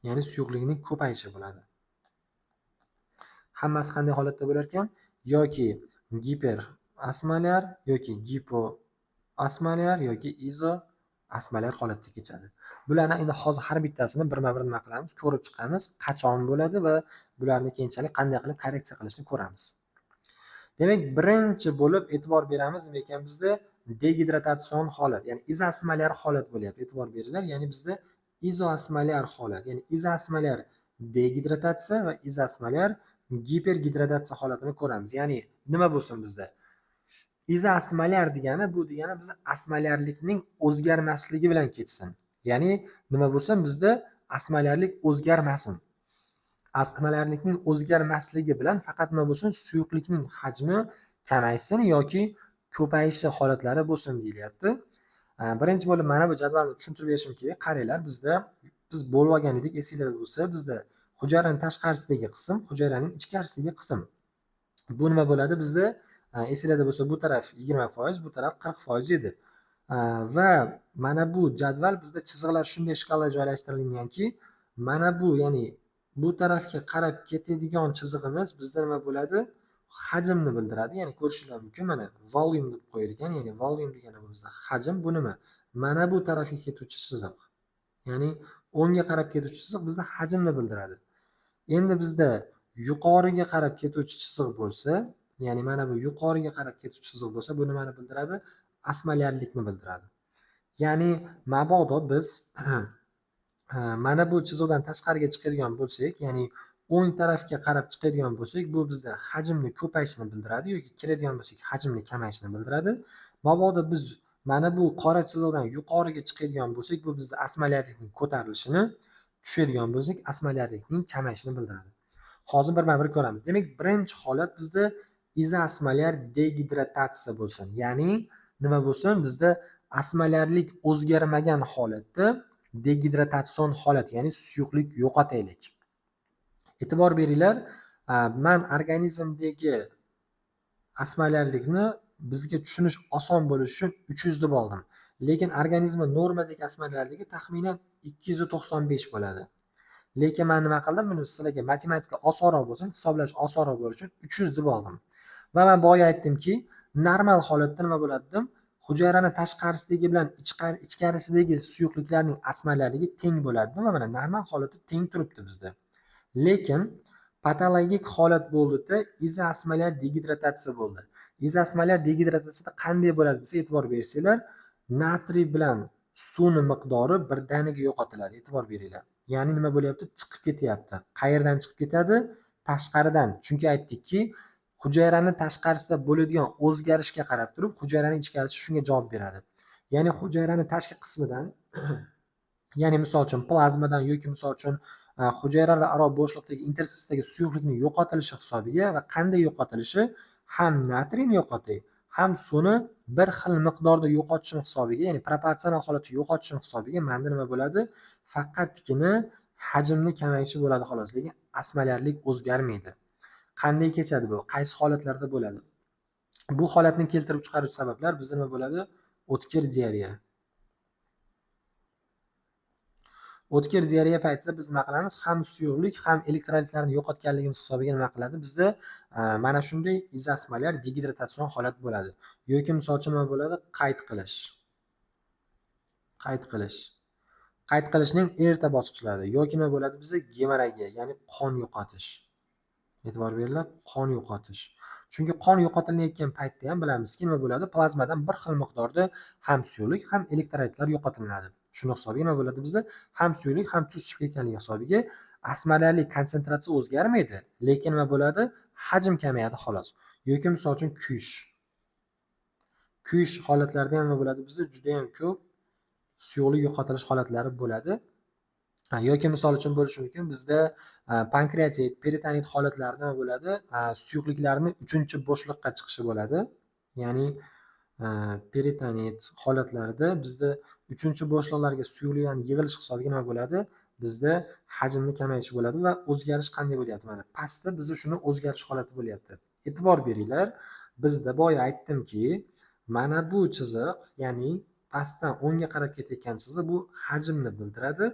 Speaker 1: Ya'ni suyuqlikning ko'payishi bo'ladi. Hammasi qanday holatda bo'lar ekan? Yoki giperosmolar yoki gipoosmolar yoki izoosmolar holatda kechadi. Bularni endi hozir har bittasini birma-bir nima qilamiz? Ko'rib chiqamiz. Qachon bo'ladi va bularni keyinchalik qanday qilib korreksiya qilishni ko'ramiz. Demak, birinchi bo'lib e'tibor beramiz nima ekan bizda? Degidratatsion holat, ya'ni izosmolar holat bo'lyapti. E'tibor beringlar. Ya'ni bizda izoosmolar holat, ya'ni izoosmolar degidratatsiya va izoosmolar gipergidratatsiya holatini ko'ramiz. Ya'ni nima bo'lsin bizda? Izoosmolar degani bu degani bizda osmolarlikning o'zgarmasligi bilan kechsin. Ya'ni nima bo'lsin bizda? Osmolarlik o'zgarmasin. Osmolarlikning o'zgarmasligi bilan faqat nima bo'lsin? Suyuqlikning hajmi kamaysin yoki ko'payishi holatlari bo'lsin deyilyapti. Birinchi bo'lib mana bu jadvalni tushuntirib berishim kerak. Qaranglar, biz bo'lib olgan edik, esingizda bo'lsa, bizda hujayraning tashqarisidagi qism, hujayraning ichkarisidagi qism. Bu nima bo'ladi bizda? Esingizda bo'lsa, bu taraf 20%, bu taraf 40% edi. Va mana bu jadval bizda chiziqlar shunday shkalada joylashtirilganki, mana bu, ya'ni bu tarafga qarab ketadigan chizig'imiz bizda nima bo'ladi? Hajmni bildiradi. Ya'ni ko'rishingiz mumkin, mana volume deb qo'yilgan. Ya'ni volume degani bu bizda hajm. Bu nima? Mana bu tarafga ketuvchi chiziq. Ya'ni o'ngga qarab ketuvchi chiziq bizda hajmni bildiradi. Endi bizda yuqoriga qarab ketuvchi chiziq bo'lsa, ya'ni mana bu yuqoriga qarab ketuvchi chiziq bo'lsa, bu nimani bildiradi? Osmolarlikni bildiradi. Ya'ni mabodo biz mana bu chiziqdan tashqariga chiqadigan bo'lsak, ya'ni o'ng tarafga qarab chiqadigan bo'lsak, bu bizda hajmni ko'payishini bildiradi yoki kiradigan bo'lsak, hajmni kamayishini bildiradi. Mabodo biz mana bu qora chiziqdan yuqoriga chiqadigan bo'lsak, bu bizda osmolarlikning ko'tarilishini, tushadigan bo'lsak, osmolarlikning kamayishini bildiradi. Hozir birma-bir ko'ramiz. Demak, birinchi holat bizda izoosmolyar degidratatsiya bo'lsin. Ya'ni nima bo'lsin? Bizda osmolyarlik o'zgarmagan holatda degidratatsion holat, ya'ni suyuqlik yo'qotaylik. E'tibor beringlar, men organizmdagi osmolyarlikni bizga tushunish oson bo'lishi uchun 300 deb oldim. Lekin organizmda normadagi osmolyarligi taxminan 295 bo'ladi. Lekin men nima qildim? Buni sizlarga matematika osonroq bo'lsin, hisoblash osonroq bo'lishi uchun 300 deb oldim. Va men boya aytdimki, normal holatda nima bo'ladi dedim? Hujayrani tashqarisidagi bilan ichkarisidagi suyuqliklarning osmolyarligi teng bo'ladi. Va mana normal holatda teng turibdi bizda. Lekin patologik holat bo'ldida izoosmolyar degidratatsiya bo'ldi. Izoosmolyar degidratatsiyada qanday bo'ladi desa, e'tibor bersanglar, natriy bilan suvni miqdori birdaniga yo'qotiladi. E'tibor beringlar. Ya'ni nima bo'lyapti? Chiqib ketyapti. Qayerdan chiqib ketadi? Tashqaridan. Chunki aytdikki, hujayrani tashqarisida bo'ladigan o'zgarishga qarab turib, hujayraning ichkarisi shunga javob beradi. Ya'ni hujayrani tashqi qismidan ya'ni misol uchun plazmadan yoki misol uchun hujayralararo bo'shliqdagi interstisdagi suyuqlikning yo'qotilishi hisobiga va qanday yo'qotilishi, ham natriyni yo'qotay, ham suvni bir xil miqdorda yo'qotishim hisobiga, ya'ni proporsional holatda yo'qotishim hisobiga menda nima bo'ladi? Faqatgina hajmni kamayishi bo'ladi xolos, lekin osmolyarlik o'zgarmaydi. Qanday kechadi bu? Qaysi holatlarda bo'ladi? Bu holatni keltirib chiqaruvchi sabablar bizda nima bo'ladi? O'tkir diareya. O'tkir diareya paytida biz nima qilamiz? Ham suyuqlik, ham elektrolitlarni yo'qotganligimiz hisobiga nima qiladi? Bizda mana shunday izoosmolyar degidratatsion holat bo'ladi. Yoki misol uchun nima bo'ladi? Qayd qilish. Qayd qilishning erta bosqichlarida yoki nima bo'ladi? Bizda gemorragiya, ya'ni qon yo'qotish. E'tibor beringlar, qon yo'qotish. Chunki qon yo'qotilayotgan paytda ham bilamizki, nima bo'ladi? Plazmadan bir xil miqdorda ham suyuqlik, ham elektrolitlar yo'qotiladi. Shuni hisobiga nima bo'ladi? Bizda ham suyuqlik, ham tuz chiqib ketganligi hisobiga osmolyarlik konsentratsiya o'zgarmaydi, lekin nima bo'ladi? Hajm kamayadi xolos. Yoki misol uchun kuyish holatlarida nima bo'ladi? Bizda juda ham ko'p suyuqlik yo'qotilish holatlari bo'ladi. Yoki misol uchun bo'lishi mumkin, bizda pankreatit, peritonit holatlarida nima bo'ladi? Suyuqliklarni 3-bo'shliqqa chiqishi bo'ladi. Ya'ni peritonit holatlarida bizda 3-bo'shliqlarga suyuqliklarning yig'ilishi hisobiga nima bo'ladi? Bizda hajmni kamayishi bo'ladi va o'zgarish qanday bo'lyapti? Mana pastda bizda shuni o'zgarish holati bo'lyapti. E'tibor beringlar, bizda boya aytdimki, mana bu chiziq, ya'ni pastdan o'ngga qarab ketayotgan chiziq bu hajmni bildiradi.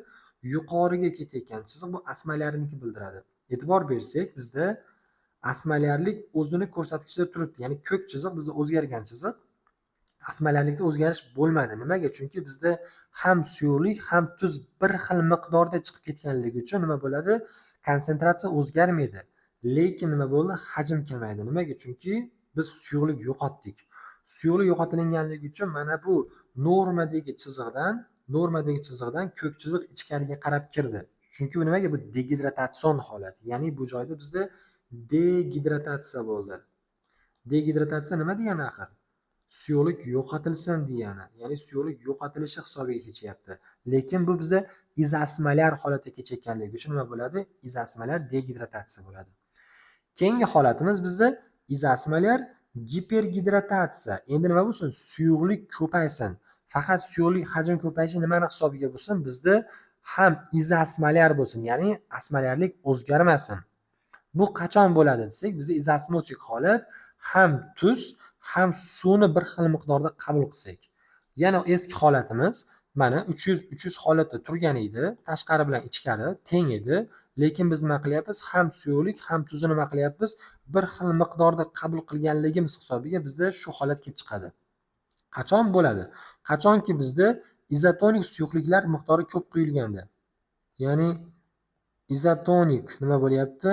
Speaker 1: Yuqoriga ketayotgan chiziq bu osmolyarniki bildiradi. E'tibor bersak, bizda osmolyarlik o'zini ko'rsatkichida turibdi. Ya'ni ko'k chiziq bizda o'zgargan chiziq. Osmolyarlikda o'zgarish bo'lmadi. Nimaga? Chunki bizda ham suyuqlik, ham tuz bir xil miqdorda chiqib ketganligi uchun nima bo'ladi? Konsentratsiya o'zgarmaydi. Lekin nima bo'ldi? Hajm kamaydi. Nimaga? Chunki biz suyuqlik yo'qotdik. Suyuqlik yo'qotilganligi uchun mana bu normadagi chiziqdan ko'k chiziq ichkariga qarab kirdi. Chunki bu nimaga? Bu degidratatsion holat. Ya'ni bu joyda bizda degidratatsiya bo'ldi. Degidratatsiya nima degani axir? Suyuqlik yo'qotilsin degani. Ya'ni suyuqlik yo'qotilishi hisobiga kechyapti. Lekin bu bizda izoosmolyar holatda kechayotganligi uchun nima bo'ladi? Izoosmolyar degidratatsiya bo'ladi. Keyingi holatimiz bizda izoosmolyar gipergidratatsiya. Endi nima bo'lsin? Suyuqlik ko'paysin. Faqat suyuqlik hajmi ko'payishi nimani hisobiga bo'lsin? Bizda ham izoosmolyar bo'lsin, ya'ni osmolyarlik o'zgarmasin. Bu qachon bo'ladi desak, bizda izoosmotik holat ham tuz, ham suvni bir xil miqdorda qabul qilsak. Yana eski holatimiz mana 300 holatda turgan edi, tashqari bilan ichkari teng edi, lekin biz nima qilyapmiz? Ham suyuqlik, ham tuzni nima qilyapmiz? Bir xil miqdorda qabul qilganligimiz hisobiga bizda shu holat kelib chiqadi. Qachon bo'ladi? Qachonki bizda izotonik suyuqliklar miqdori ko'p quyilganda. Ya'ni izotonik nima bo'lyapti?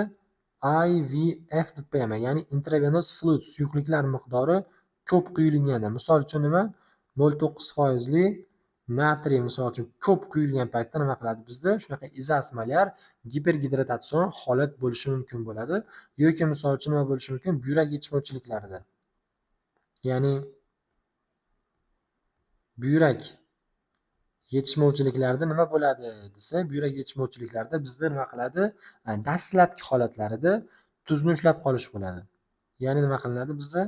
Speaker 1: IVF deb qo'yaman, ya'ni intravenous fluid suyuqliklar miqdori ko'p quyilganda. Misol uchun nima? 0.9% natriy misol uchun ko'p quyilgan paytda nima qiladi bizda? Shunaqa izoosmolyar gipergidratatsion holat bo'lishi mumkin bo'ladi. Yoki misol uchun nima bo'lishi mumkin? Buyrak yetishmovchiliklarida. Ya'ni buyrak Yetishmovchiliklarda nima bo'ladi desa, bu yerda yetishmovchiliklarda bizda nima qiladi? Dastlabki holatlarida tuzni ushlab qolish bo'ladi. Ya'ni nima qilinadi bizda?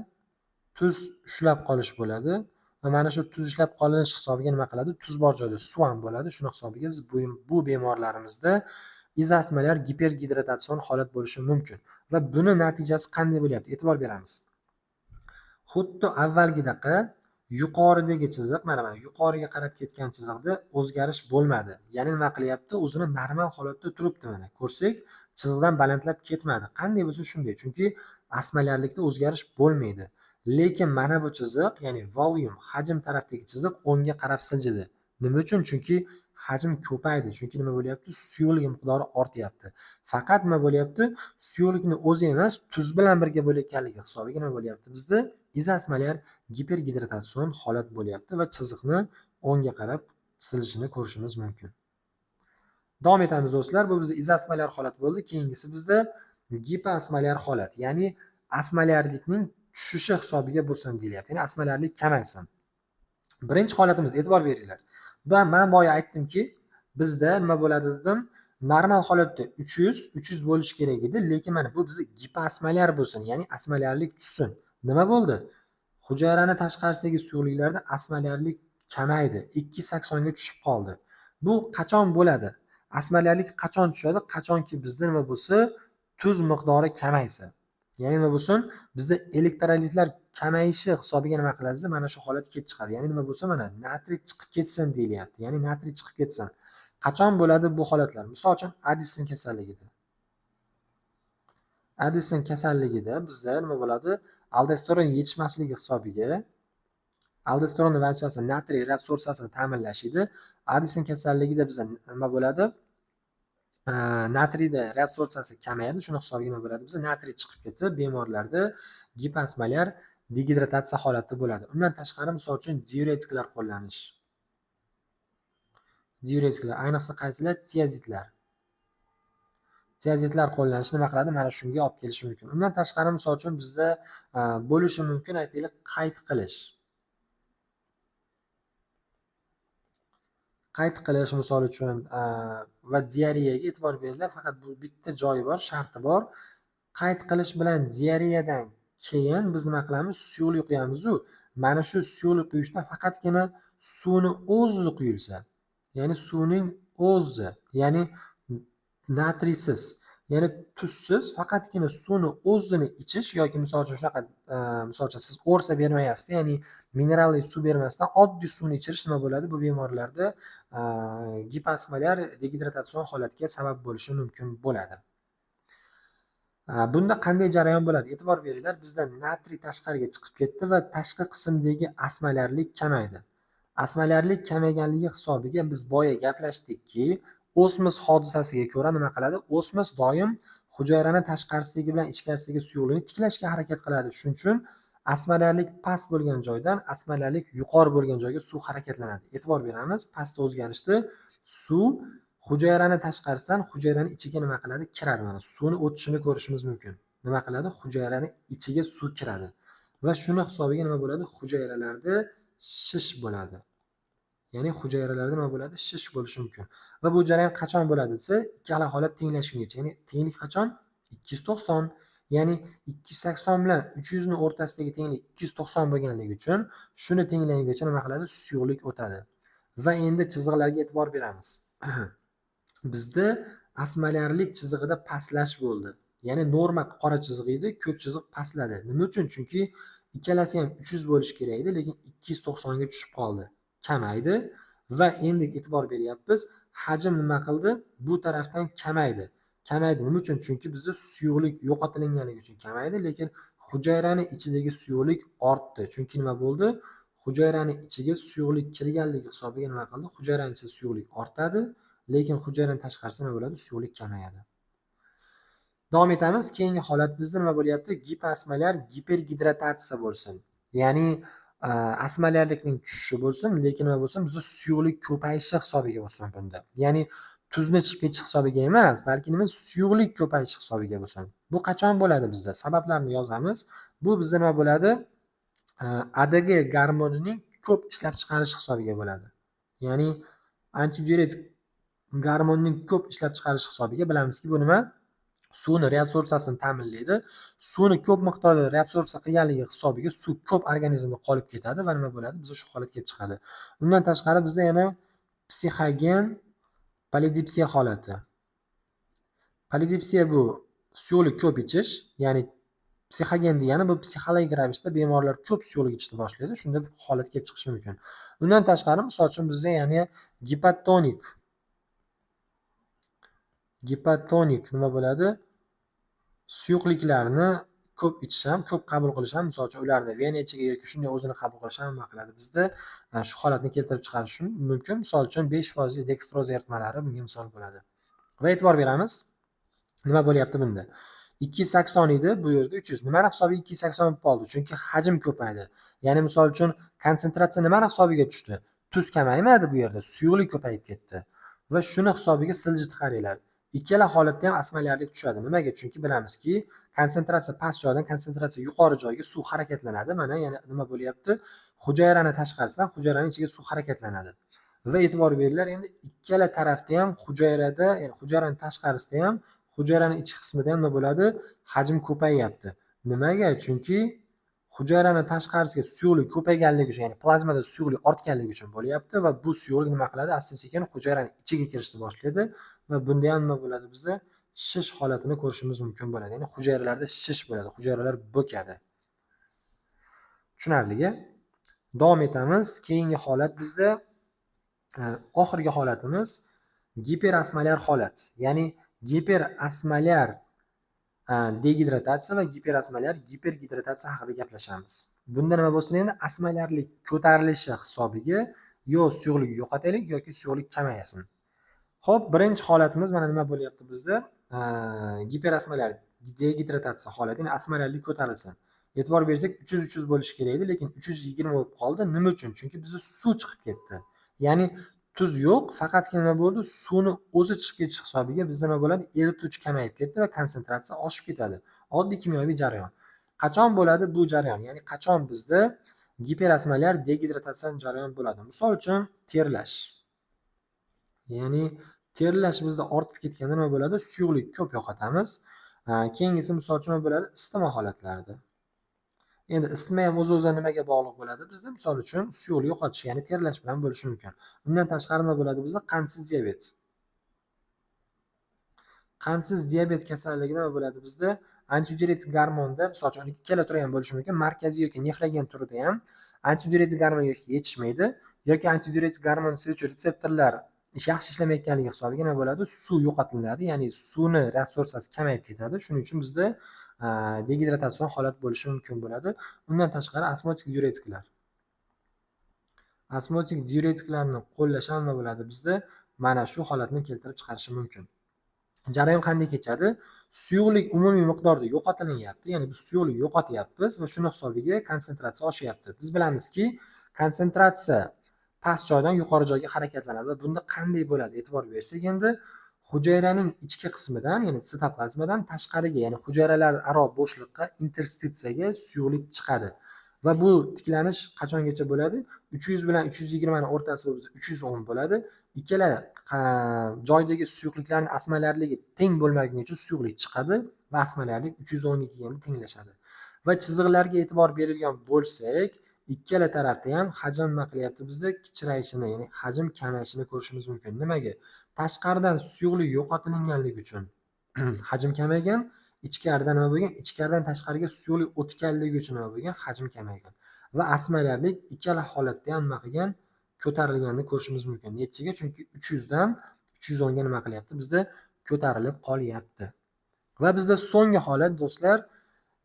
Speaker 1: Tuz ushlab qolish bo'ladi va mana shu tuz ushlab qolinish hisobiga nima qiladi? Tuz bor joyda suv ham bo'ladi. Shuni hisobiga biz bu bemorlarimizda izosmolyar gipergidrotatsion holat bo'lishi mumkin va buni natijasi qanday bo'lyapti? E'tibor beramiz. Xuddi avvalgidaqa yuqoridagi chiziq, mana yuqoriga qarab ketgan chiziqda o'zgarish bo'lmadi. Ya'ni nima qilyapti? O'zini normal holatda turibdi mana. Ko'rsak, chiziqdan balandlab ketmadi. Qanday bo'lsa shunday. Chunki osmolyarlikda o'zgarish bo'lmaydi. Lekin mana bu chiziq, ya'ni volume, hajm tarafdagi chiziq o'ngga qarab siljidi. Nima uchun? Chunki hajm ko'paydi. Chunki nima bo'lyapti? Suyuqlik miqdori ortyapti. Faqat nima bo'lyapti? Suyuqlikni o'zi emas, tuz bilan birga bo'layotganligi hisobiga nima bo'lyapti? Bizda izosmolyar gipergidrotatsion holat bo'lyapti va chiziqni o'ngga qarab silishini ko'rishimiz mumkin. Davom etamiz do'stlar. Bu bizda izosmolyar holat bo'ldi. Keyingisi bizda giposmolyar holat, ya'ni osmolyarlikning tushishi hisobiga bo'lsin deyilyapti. Ya'ni osmolyarlik kamaysin. Birinchi holatimiz, e'tibor beringlar. Men boya aytdimki, bizda nima bo'ladi dedim? Normal holatda 300 bo'lish kerak edi, lekin mana bu bizda giposmolyar bo'lsin, ya'ni osmolyarlik tushsin. Nima bo'ldi? Hujayrani tashqarisidagi suyuqliklarda osmolyarlik kamaydi, 280 ga tushib qoldi. Bu qachon bo'ladi? Osmolyarlik qachon tushadi? Qachonki bizda nima bo'lsa, tuz miqdori kamaysa. Ya'ni nima bo'lsin? Bizda elektrolitlar kamayishi hisobiga nima qiladi? Mana shu holat kelib chiqadi. Ya'ni nima bo'lsa, mana natriy chiqib ketsin deyilyapti. Ya'ni natriy chiqib ketsin. Qachon bo'ladi bu holatlar? Misol uchun, Addison kasalligida. Addison kasalligida bizda nima bo'ladi? Aldosteron yetishmasligi hisobiga aldosteron vazifasi natriy reabsorsiyasini ta'minlash edi. Addison kasalligida bizda nima bo'ladi? Natriyda reabsorsiyasi kamayadi. Shuni hisobiga nima bo'ladi? Bizda natriy chiqib ketib, bemorlarda giposmolyar degidratatsiya holati bo'ladi. Undan tashqari, misol uchun, diuretiklar qo'llanish. Diuretiklar, ayniqsa qaysilar? Tiazidlar. Tiazidlar qo'llanishni nima qiladi? Mana shunga olib kelishi mumkin. Undan tashqari, misol uchun, bizda bo'lishi mumkin, aytaylik, qayd qilish. Qayd qilish misol uchun va diareyaga e'tibor beringlar. Faqat bu bitta joyi bor, sharti bor. Qayd qilish bilan diareyadan keyin biz nima qilamiz? Suyuqlik quyamiz-ku. Mana shu suyuqlik quyishda faqatgina suvni o'zi quyilsa, ya'ni suvning o'zi, ya'ni natriysiz, ya'ni tuzsiz, faqatgina suvni o'zini ichish yoki misol uchun shunaqa, misol uchun siz o'rsa bermayapsiz, ya'ni mineralli suv bermasdan oddiy suvni ichirish nima bo'ladi? Bu bemorlarda giposmolyar degidratatsion holatga sabab bo'lishi mumkin bo'ladi. Bunda qanday jarayon bo'ladi? E'tibor beringlar. Bizda natriy tashqariga chiqib ketdi va tashqi qismdagi osmolyarlik kamaydi. Osmolyarlik kamayganligi hisobiga biz boya gaplashdikki, osmos hodisasiga ko'ra nima qiladi? Osmos doim hujayrani tashqarisidagi bilan ichkarisidagi suyuqlikni tiklashga harakat qiladi. Shuning uchun osmolyarlik past bo'lgan joydan osmolyarlik yuqori bo'lgan joyga suv harakatlanadi. E'tibor beramiz, pastda o'zgarishda suv hujayrani tashqarisidan hujayrani ichiga nima qiladi? Kiradi. Mana suvni o'tishini ko'rishimiz mumkin. Nima qiladi? Hujayrani ichiga suv kiradi. Va shuni hisobiga nima bo'ladi? Hujayralarda shish bo'ladi. Ya'ni hujayralarda nima bo'ladi? Shish bo'lishi mumkin. Va bu jarayon qachon bo'ladi desa, ikkala holat tenglashgungacha. Ya'ni tenglik qachon? 290. Ya'ni 280 bilan 300 ning o'rtasidagi tenglik 290 bo'lganligi uchun shuni tenglagungacha nima qiladi? Suyuqlik o'tadi. Va endi chiziqlarga e'tibor beramiz. Bizda osmolyarlik chizig'ida pastlash bo'ldi. Ya'ni norma qora chiziq edi, ko'k chiziq pastladi. Nima uchun? Chunki ikkalasi ham 300 bo'lish kerak edi, lekin 290 ga tushib qoldi. Kamaydi va endi e'tibor beryapmiz. Hajm nima qildi? Bu tarafdan kamaydi. Kamaydi. Nima uchun? Chunki bizda suyuqlik yo'qotilganligi uchun kamaydi, lekin hujayrani ichidagi suyuqlik ortdi. Chunki nima bo'ldi? Hujayrani ichiga suyuqlik kirganligi hisobiga nima qildi? Hujayrani ichida suyuqlik ortadi, lekin hujayraning tashqarisida nima bo'ladi? Suyuqlik kamayadi. Davom etamiz. Keyingi holat bizda nima bo'lyapti? Giposmolyar gipergidratatsiya bo'lsin. Ya'ni osmolyarlikning tushishi bo'lsin, lekin nima bo'lsin? Bizda suyuqlik ko'payishi hisobiga bo'lsin bunda. Ya'ni tuzni ichib ketish hisobiga emas, balki nima? Suyuqlik ko'payishi hisobiga bo'lsin. Bu qachon bo'ladi bizda? Sabablarini yozamiz. Bu bizda nima bo'ladi? ADG gormonining ko'p ishlab chiqarish hisobiga bo'ladi. Ya'ni Antidiuretik gormonning ko'p ishlab chiqarish hisobiga bilamizki, bu nima? Suvni reabsorbsiyasini ta'minlaydi. Suvni ko'p miqdorda reabsorpsiya qilganligi hisobiga suv ko'p organizmda qolib ketadi va nima bo'ladi? Bizda shu holat kelib chiqadi. Undan tashqari bizda yana psixogen polidipsiya holati. Polidipsiya bu suyuqlik ko'p ichish, ya'ni psixogen degani bu psixologik ravishda bemorlar ko'p suyuqlik ichishni boshlaydi. Shunda bu holat kelib chiqishi mumkin. Undan tashqari, misol uchun bizda yana gipatonik nima bo'ladi? Suyuqliklarni ko'p ichish ham, ko'p qabul qilish ham, misol uchun ularni vena ichiga yoki shunday o'zini qabul qilish ham nima qiladi? Bizda shu holatni keltirib chiqarishi mumkin. Misol uchun 5% dekstroz eritmalari bunga misol bo'ladi. Va e'tibor beramiz. Nima bo'lyapti bunda? 280 edi, bu yerda 300. Nimani hisobiga 280 bo'lib qoldi? Chunki hajm ko'paydi. Ya'ni misol uchun konsentratsiya nimani hisobiga tushdi? Tuz kamaymadi bu yerda, suyuqlik ko'payib ketdi. Va shuni hisobiga siljit qaranglar. Ikkala holatda ham osmolarlik tushadi. Nimaga? Chunki bilamizki, konsentratsiya past joydan konsentratsiya yuqori joyga suv harakatlanadi. Mana yana nima bo'lyapti? Hujayrani tashqarisidan hujayraning ichiga suv harakatlanadi. Va e'tibor beringlar, endi ikkala tarafda ham hujayrada, ya'ni hujayraning tashqarisida ham, hujayraning ichki qismida ham nima bo'ladi? Hajm ko'payyapti. Nimaga? Chunki hujayraning tashqarisiga suyuqlik ko'payganligi uchun, ya'ni plazmada suyuqlik ortganligi uchun bo'lyapti va bu suyuqlik nima qiladi? Asta-sekin hujayraning ichiga kirishni boshlaydi va bunda ham nima bo'ladi? Bizda shish holatini ko'rishimiz mumkin bo'ladi. Ya'ni hujayralarda shish bo'ladi, hujayralar bo'kadi. Tushunarlimi? Davom etamiz. Keyingi holat bizda oxirgi holatimiz giperosmolyar holat. Ya'ni giperosmolyar degidratatsiya va giperosmolyar gipergidratatsiya haqida gaplashamiz. Bunda nima bo'lsin endi? Osmolyarlik ko'tarilishi hisobiga yo suyuqlik yo'qotaylik yoki suyuqlik kamayasin. Xo'p, birinchi holatimiz mana nima bo'lyapti bizda? Giperosmolyar degidratatsiya holati, ya'ni osmolyarlik ko'tarilsin. E'tibor bersak 300 bo'lishi kerak edi, lekin 320 bo'lib qoldi. Nima uchun? Chunki bizda suv chiqib ketdi. Ya'ni tuz yo'q, faqatgina nima bo'ldi? Suvni o'zi chiqib ketish hisobiga bizda nima bo'ladi? Erituvchi kamayib ketdi va konsentratsiya oshib ketadi. Oddiy kimyoviy jarayon. Qachon bo'ladi bu jarayon? Ya'ni qachon bizda giperosmolyar degidratatsiya jarayon bo'ladi? Misol uchun terlash. Ya'ni terlash bizda ortib ketganda nima bo'ladi? Suyuqlik ko'p yo'qotamiz. Keyingisi misol uchun nima bo'ladi? Isitma holatlarida. Endi isitma ham o'z-o'zidan nimaga bog'liq bo'ladi? Bizda misol uchun suyuqlik yo'qotish, ya'ni terlash bilan bo'lishi mumkin. Undan tashqari nima bo'ladi bizda? Qandsiz diabet. Qandsiz diabet kasalligi nima bo'ladi bizda? Antidiuretik gormonda, misol uchun ikkala turi ham bo'lishi mumkin. Markaziy yoki nefrogen turida ham antidiuretik gormon yetishmaydi yoki antidiuretik gormon sevuvchi retseptorlar yaxshi ishlamayotganligi hisobiga nima bo'ladi? Suv yo'qotiladi, ya'ni suvni reabsorbsiyasi kamayib ketadi. Shuning uchun bizda degidratsion holat bo'lishi mumkin bo'ladi. Undan tashqari osmotik diuretiklar. Osmotik diuretiklarni qo'llash ham nima bo'ladi bizda? Mana shu holatni keltirib chiqarishi mumkin. Jarayon qanday kechadi? Suyuqlik umumiy miqdorda yo'qotilyapti, ya'ni biz suyuqlik yo'qotyapmiz va shuni hisobiga konsentratsiya oshyapti. Biz bilamizki, konsentratsiya past joydan yuqori joyga harakatlanadi va bunda qanday bo'ladi? E'tibor bersak, endi hujayraning ichki qismidan, ya'ni sitoplazmadan tashqariga, ya'ni hujayralararo bo'shliqqa, interstitsiyaga suyuqlik chiqadi. Va bu tiklanish qachongacha bo'ladi? 300 bilan 320 ni o'rtasida bizda 310 bo'ladi. Ikkala joydagi suyuqliklarning osmolyarligi teng bo'lmagunicha suyuqlik chiqadi va osmolyarlik 310 ga kelganda tenglashadi. Va chiziqlarga e'tibor berilgan bo'lsak, ikkala tarafda ham hajm nima qilyapti bizda? Kichrayishini, ya'ni hajm kamayishini ko'rishimiz mumkin. Nimaga? Tashqaridan suyuqlik yo'qotilganligi uchun hajm kamaygan, ichkaridan nima bo'lgan? Ichkaridan tashqariga suyuqlik o'tganligi uchun nima bo'lgan? Hajm kamaygan. Va osmolyarlik ikkala holatda ham nima qilgan? Ko'tarilganini ko'rishimiz mumkin. Nechiga? Chunki 300 dan 310 ga nima qilyapti? Bizda ko'tarilib qolyapti. Va bizda so'nggi holat do'stlar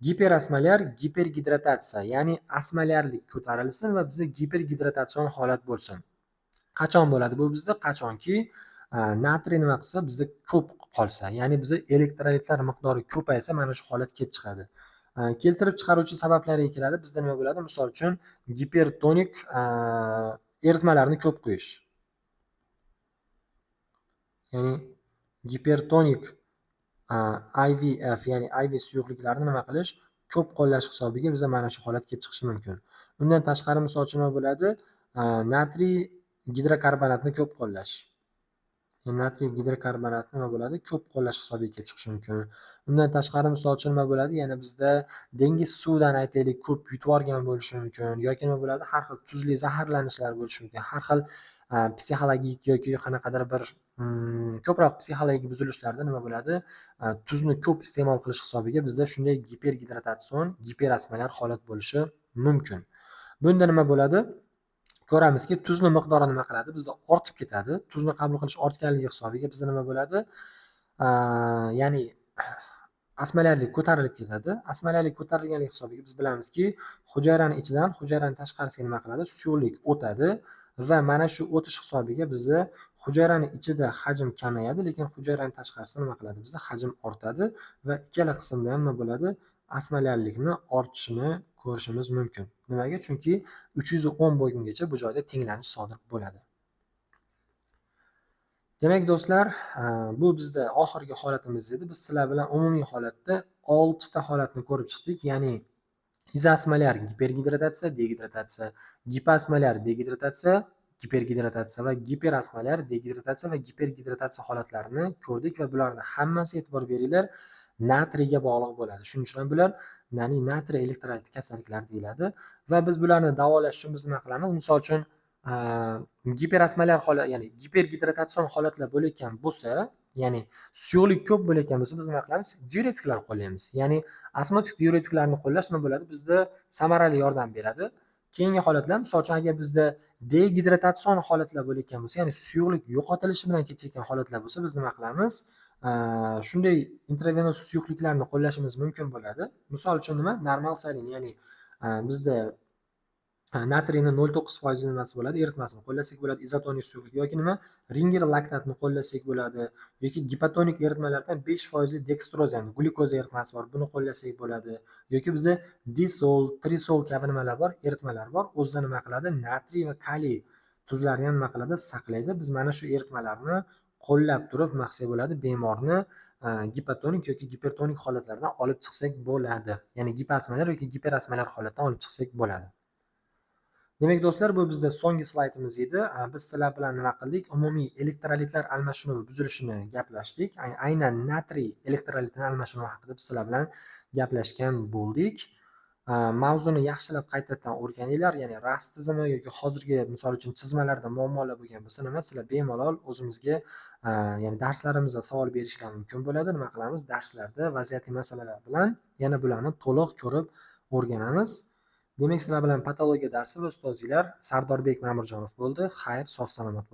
Speaker 1: giperosmolyar gipergidratatsiya, ya'ni osmolyarlik ko'tarilsin va bizda gipergidratsion holat bo'lsin. Qachon bo'ladi bu bizda? Qachonki natriy nima qilsa, bizda ko'p qolsa, ya'ni bizda elektrolitlar miqdori ko'paysa, mana shu holat kelib chiqadi. Keltirib chiqaruvchi sabablariga keladi. Bizda nima bo'ladi? Misol uchun gipertonik eritmalarni ko'p qo'yish. Ya'ni gipertonik IVF, ya'ni IV suyuqliklarni nima qilish? Ko'p qo'llash hisobiga bizda mana shu holat kelib chiqishi mumkin. Undan tashqari misol uchun nima bo'ladi? Natriy gidrokarbonatni ko'p qo'llash. Natriy gidrokarbonatni nima bo'ladi? Ko'p qo'llash hisobiga kelib chiqishi mumkin. Undan tashqari misol uchun nima bo'ladi? Yana bizda dengiz suvidan aytaylik ko'p yutib olgan bo'lishi mumkin yoki nima bo'ladi? Har xil tuzli zaharlanishlar bo'lishi mumkin. Har xil psixologik yoki qanaqadir bir ko'proq psixologik buzilishlarda nima bo'ladi? Tuzni ko'p iste'mol qilish hisobiga bizda shunday gipergidratatsion, giperosmolar holat bo'lishi mumkin. Bunda nima bo'ladi? Ko'ramizki, tuzni miqdori nima qiladi? Bizda ortib ketadi. Tuzni qabul qilish ortganligi hisobiga bizda nima bo'ladi? Ya'ni osmolarlik ko'tarilib ketadi. Osmolarlik ko'tarilganligi hisobiga biz bilamizki, hujayrani ichidan hujayraning tashqarisiga nima qiladi? Suyuqlik o'tadi va mana shu o'tish hisobiga bizni hujayraning ichida hajm kamayadi, lekin hujayraning tashqarisida nima qiladi? Bizda hajm ortadi va ikkala qismda ham nima bo'ladi? Osmolarlikni ortishini ko'rishimiz mumkin. Nimaga? Chunki 310 bo'limgacha bu joyda tenglanish sodir bo'ladi. Demak do'stlar, bu bizda oxirgi holatimiz edi. Biz sizlar bilan umumiy holatda 6 ta holatni ko'rib chiqdik. Ya'ni izosmolar gipergidratatsiya, degidratatsiya, giposmolar degidratatsiya, gipergidratatsiya va giperosmolar degidratatsiya va gipergidratatsiya holatlarini ko'rdik va bularning hammasi, e'tibor beringlar, natriyga bog'liq bo'ladi. Shuning uchun ham bular natriy elektrolit kasalliklar deyiladi va biz bularni davolash uchun biz nima qilamiz? Misol uchun giperosmolar holat, ya'ni gipergidratatsion holatlar bo'layotgan bo'lsa, ya'ni suyuqlik ko'p bo'layotgan bo'lsa, biz nima qilamiz? Diuretiklar qo'llaymiz. Ya'ni osmotik diuretiklarni qo'llash nima bo'ladi? Bizda samarali yordam beradi. Keyingi holatlar, misol uchun agar bizda degidratatsion holatlar bo'layotgan bo'lsa, ya'ni suyuqlik yo'qotilishi bilan kechayotgan holatlar bo'lsa, biz nima qilamiz? Shunday intravenöz suyuqliklarni qo'llashimiz mumkin bo'ladi. Misol uchun nima? Normal salin, ya'ni bizda natriyni 0.9% nimasi bo'ladi, eritmasini qo'llasak bo'ladi, izotonik suyuqlik yoki nima? Ringer laktatni qo'llasak bo'ladi yoki gipotonik eritmalardan 5% dekstroz, ya'ni glyukoza eritmasi bor, buni qo'llasak bo'ladi. Yoki bizda disol, trisol kabi nimalar bor, eritmalar bor. O'zida nima qiladi? Natriy va kaliy tuzlarini ham nima qiladi? Saqlaydi. Biz mana shu eritmalarni qo'llab turib nima qilsak bo'ladi? Bemorni gipotonik yoki gipertonik holatlardan olib chiqsak bo'ladi. Ya'ni giposmolar yoki giperosmolar holatdan olib chiqsak bo'ladi. Demak do'stlar, bu bizda so'nggi slaydimiz edi. Biz sizlar bilan nima qildik? Umumiy elektrolitlar almashinuvi buzilishini gaplashdik. Aynan natriy elektrolitining almashinuvi haqida biz sizlar bilan gaplashgan bo'ldik. Mavzuni yaxshilab qaytadan o'rganinglar. Ya'ni rast tizimi yoki hozirgi misol uchun chizmalarda muammolar bo'lgan bo'lsa, nima sizlar bemalol o'zimizga ya'ni darslarimizda savol berishlar mumkin bo'ladi. Nima qilamiz? Darslarda vaziyatli masalalar bilan yana bularni to'liq ko'rib o'rganamiz. Demak, sizlar bilan patologiya darsi va ustozinglar Sardorbek Ma'murjonov bo'ldi. Xayr, sog' salomat bo'ling.